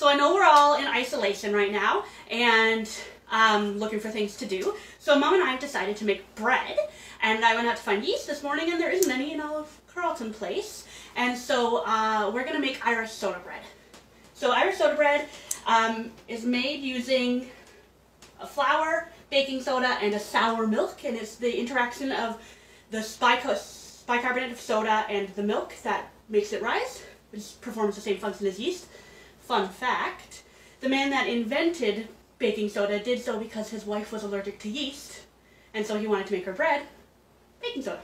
So I know we're all in isolation right now and looking for things to do. So Mom and I have decided to make bread, and I went out to find yeast this morning, and there isn't any in all of Carleton Place. And so we're going to make Irish soda bread. So Irish soda bread is made using a flour, baking soda, and a sour milk, and it's the interaction of the bicarbonate of soda and the milk that makes it rise, which performs the same function as yeast. Fun fact, the man that invented baking soda did so because his wife was allergic to yeast, and so he wanted to make her bread baking soda.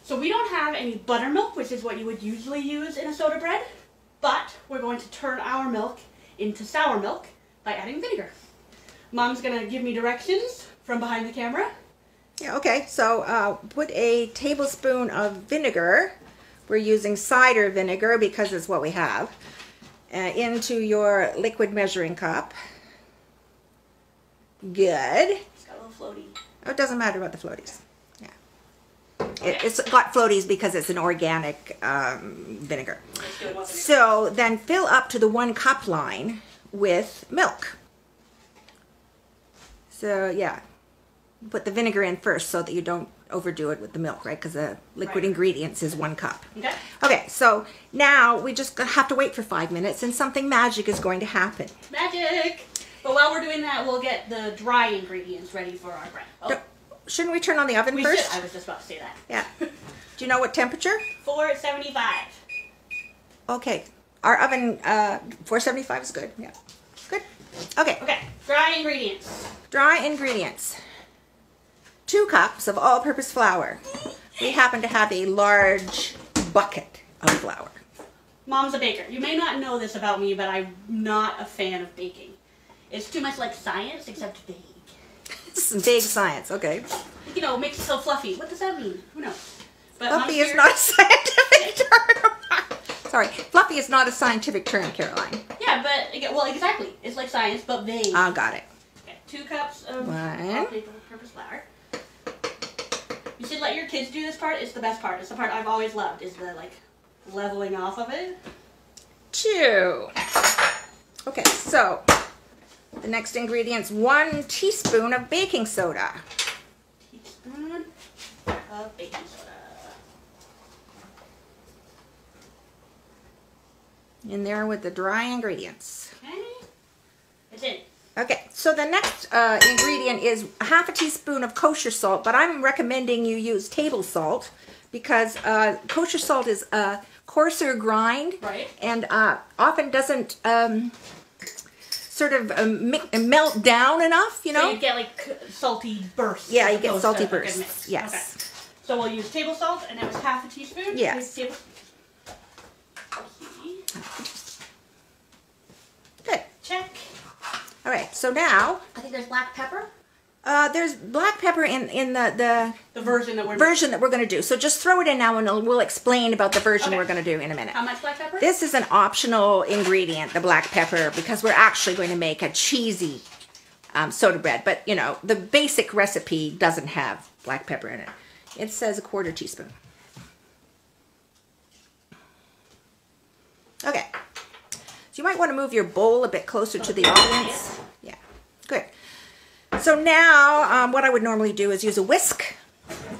So we don't have any buttermilk, which is what you would usually use in a soda bread, but we're going to turn our milk into sour milk by adding vinegar. Mom's going to give me directions from behind the camera. Yeah, okay, so put a tablespoon of vinegar, we're using cider vinegar because it's what we have, into your liquid measuring cup. Good. It's got a little floaty. Oh, it doesn't matter about the floaties. Yeah. Okay. It's got floaties because it's an organic vinegar. So then fill up to the 1 cup line with milk. So yeah, put the vinegar in first so that you don't overdo it with the milk, right? Because the liquid ingredients is 1 cup. Okay. Okay, so now we just have to wait for 5 minutes and something magic is going to happen. Magic! But while we're doing that, we'll get the dry ingredients ready for our bread. Oh. Shouldn't we turn on the oven We first? should. I was just about to say that. Yeah. Do you know what temperature? 475. Okay. Our oven, 475 is good. Yeah. Good. Okay. Okay. Dry ingredients. Dry ingredients. 2 cups of all-purpose flour. We happen to have a large bucket of flour. Mom's a baker. You may not know this about me, but I'm not a fan of baking. It's too much like science, except big. Some big science, okay. You know, makes it so fluffy. What does that mean? Who knows? But Fluffy is not a scientific term. Sorry, fluffy is not a scientific term, Caroline. Yeah, but, well, exactly. It's like science, but vague. Oh, got it. Okay, 2 cups of 1. all-purpose flour. You should let your kids do this part. It's the best part. It's the part I've always loved, is the, like, leveling off of it. 2. Okay, so the next ingredient's 1 teaspoon of baking soda. Teaspoon of baking soda. In there with the dry ingredients. Okay. It's in. Okay, so the next ingredient is 1/2 teaspoon of kosher salt, but I'm recommending you use table salt because kosher salt is a coarser grind, right, and often doesn't sort of melt down enough, you know? So you get like salty bursts. Yeah, you get salty bursts, yes. Okay. So we'll use table salt, and that was 1/2 teaspoon? Yes. Good. Check. All right, so now I think there's black pepper. there's black pepper in the version that we're going to do. So just throw it in now, and we'll explain about the version we're going to do in a minute. How much black pepper? This is an optional ingredient, the black pepper, because we're actually going to make a cheesy soda bread. But you know, the basic recipe doesn't have black pepper in it. It says 1/4 teaspoon. Okay. So you might want to move your bowl a bit closer to the audience. Yeah, good. So now what I would normally do is use a whisk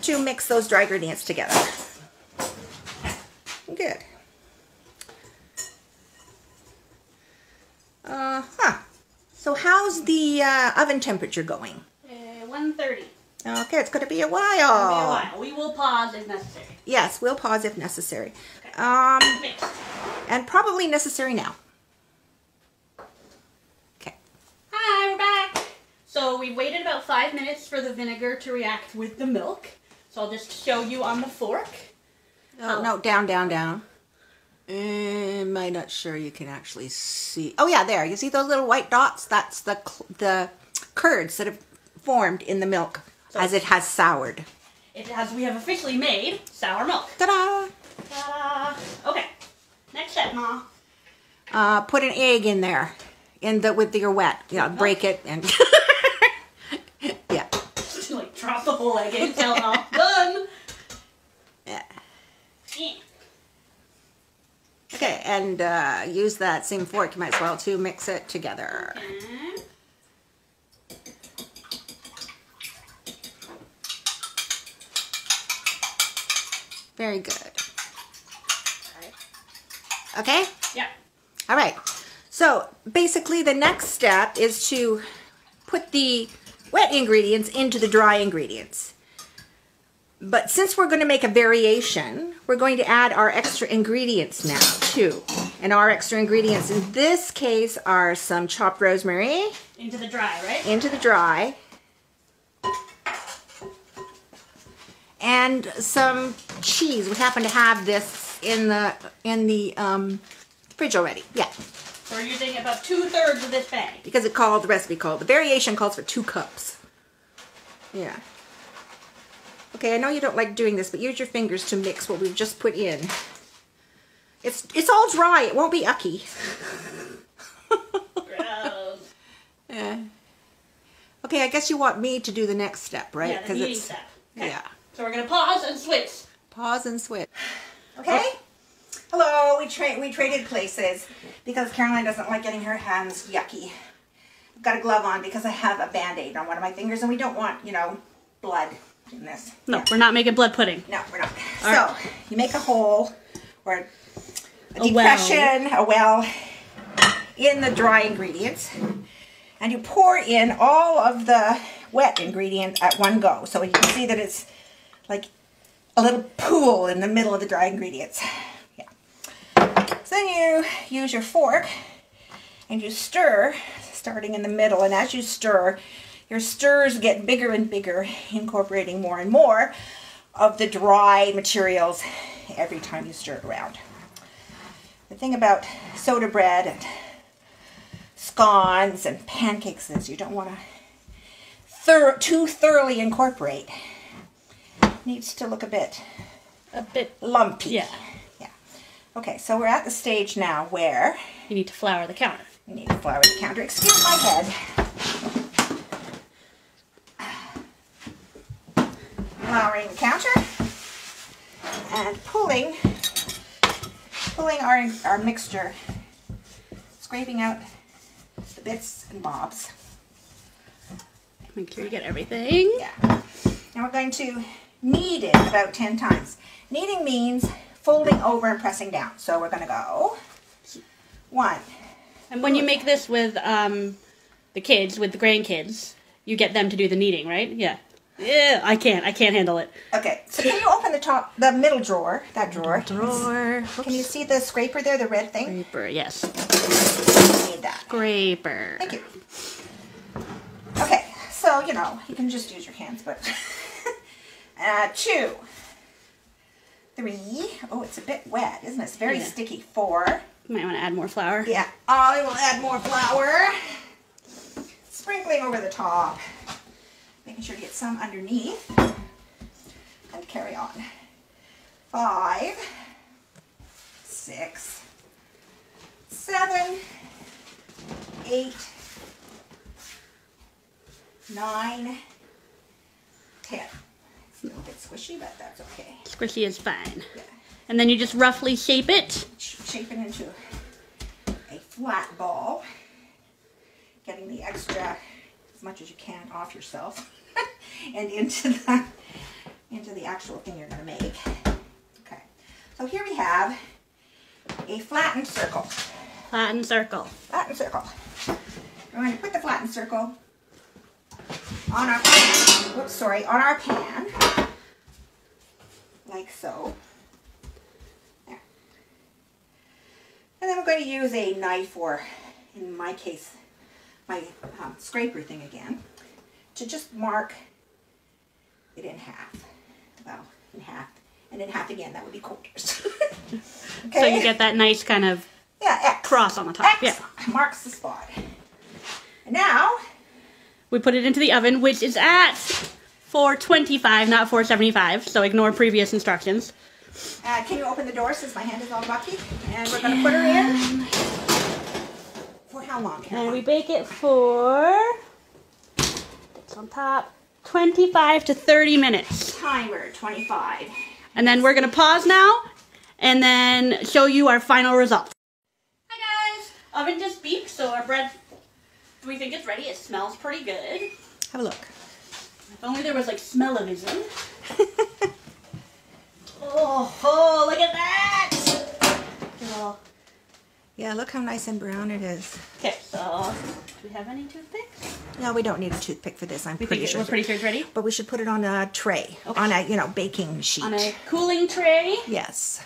to mix those dry ingredients together. Good. So how's the oven temperature going? 130. Okay, it's going to be a while. It'll be a while. We will pause if necessary. Yes, we'll pause if necessary. Okay. Mix. And probably necessary now. Okay. Hi, we're back. So we waited about 5 minutes for the vinegar to react with the milk. So I'll just show you on the fork. Oh, no, down, down, down. I'm not sure you can actually see. Oh yeah, there. You see those little white dots? That's the curds that have formed in the milk as it has soured. We have officially made sour milk. Ta-da! Ta-da! Okay. Next step, Ma. Put an egg in there, with your wet. Yeah, break it and yeah. Just like drop the whole egg in, tell them done. Yeah. Yeah. Okay. Okay, and use that same fork, you might as well, to mix it together. Okay. Very good. Okay? Yeah. All right. So basically the next step is to put the wet ingredients into the dry ingredients. But since we're going to make a variation, we're going to add our extra ingredients now too. And our extra ingredients in this case are some chopped rosemary. Into the dry, right? Into the dry. And some cheese. We happen to have this in the fridge already. Yeah. So we're using about 2/3 of this bag. Because the recipe called, the variation calls for 2 cups. Yeah. Okay, I know you don't like doing this, but use your fingers to mix what we've just put in. It's all dry. It won't be ucky. Gross. Yeah. Okay, I guess you want me to do the next step, right? Yeah, the kneading step. Okay. Yeah. So we're gonna pause and switch. Pause and switch. Okay. Oh. Hello. We traded places because Caroline doesn't like getting her hands yucky. I've got a glove on because I have a Band-Aid on one of my fingers, and we don't want, you know, blood in this. No, we're not making blood pudding. No, we're not. All so right. you make a hole or a depression, a well in the dry ingredients, and you pour in all of the wet ingredients at one go. So you can see that it's like a little pool in the middle of the dry ingredients. Yeah. So then you use your fork and you stir, starting in the middle. And as you stir, your stirs get bigger and bigger, incorporating more and more of the dry materials every time you stir it around. The thing about soda bread and scones and pancakes is you don't want to too thoroughly incorporate. It needs to look a bit lumpy. Yeah. Yeah. Okay, so we're at the stage now where You need to flour the counter. you need to flour the counter. Excuse my head. Flouring the counter and pulling our mixture, scraping out the bits and bobs. Make sure you get everything. Yeah. Now we're going to knead it about 10 times. Kneading means folding over and pressing down. So we're going to go 1. And when you make this with the kids, with the grandkids, you get them to do the kneading, right? Yeah. Yeah, I can't handle it. Okay, so can you open the middle drawer, that drawer? Drawer. Can you see the scraper there, the red thing? Scraper, yes. You need that. Scraper. Thank you. Okay, so, you know, you can just use your hands, but 2, 3, oh, it's a bit wet, isn't it? It's very sticky. 4. You might want to add more flour. Yeah, I will add more flour. Sprinkling over the top. Making sure to get some underneath. And carry on. 5, 6, 7, 8, 9, 10. It's a little bit squishy, but that's okay. Squishy is fine. Yeah. And then you just roughly shape it. Shape it into a flat ball. Getting the extra, as much as you can, off yourself. And into the actual thing you're going to make. Okay. So here we have a flattened circle. Flattened circle. Flattened circle. We're going to put the flattened circle on our pan. Whoops, sorry, on our pan, like so. There. And then we're going to use a knife, or in my case, my scraper thing again, to just mark it in half. Well, in half. And in half again, that would be quarters. Okay? So you get that nice kind of X. cross on the top. X marks the spot. And now, we put it into the oven, which is at 425, not 475. So ignore previous instructions. can you open the door since my hand is all bucky? And we're going to put her in. For how long? And we bake it for, it's on top, 25 to 30 minutes. Timer, 25. And then we're going to pause now and then show you our final results. Hi guys! Oven just beeped, so our bread, we think it's ready. It smells pretty good. Have a look. If only there was like smell-o-vision. Oh, look at that! Yeah, look how nice and brown it is. Okay, so do we have any toothpicks? No, we don't need a toothpick for this. We're pretty sure it's ready. But we should put it on a tray, okay. On a baking sheet. On a cooling tray. Yes.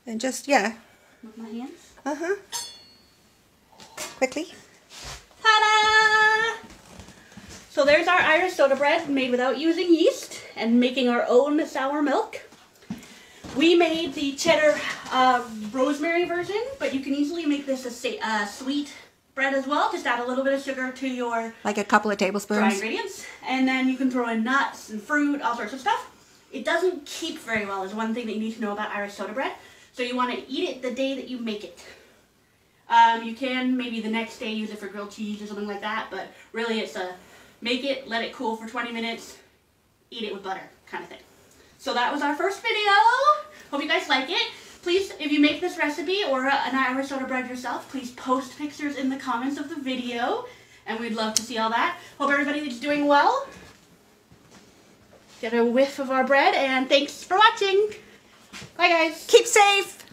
And just with my hands. Quickly. Ta-da! So there's our Irish soda bread made without using yeast and making our own sour milk. We made the cheddar rosemary version, but you can easily make this a sweet bread as well. Just add a little bit of sugar to your like a couple of tablespoons dry ingredients, and then you can throw in nuts and fruit, all sorts of stuff. It doesn't keep very well is one thing that you need to know about Irish soda bread. So you want to eat it the day that you make it. You can maybe the next day use it for grilled cheese or something like that, but really it's a make it, let it cool for 20 minutes, eat it with butter kind of thing. So that was our first video. Hope you guys like it. Please, if you make this recipe or an Irish soda bread yourself, please post pictures in the comments of the video, and we'd love to see all that. Hope everybody is doing well. Get a whiff of our bread, and thanks for watching. Bye guys. Keep safe.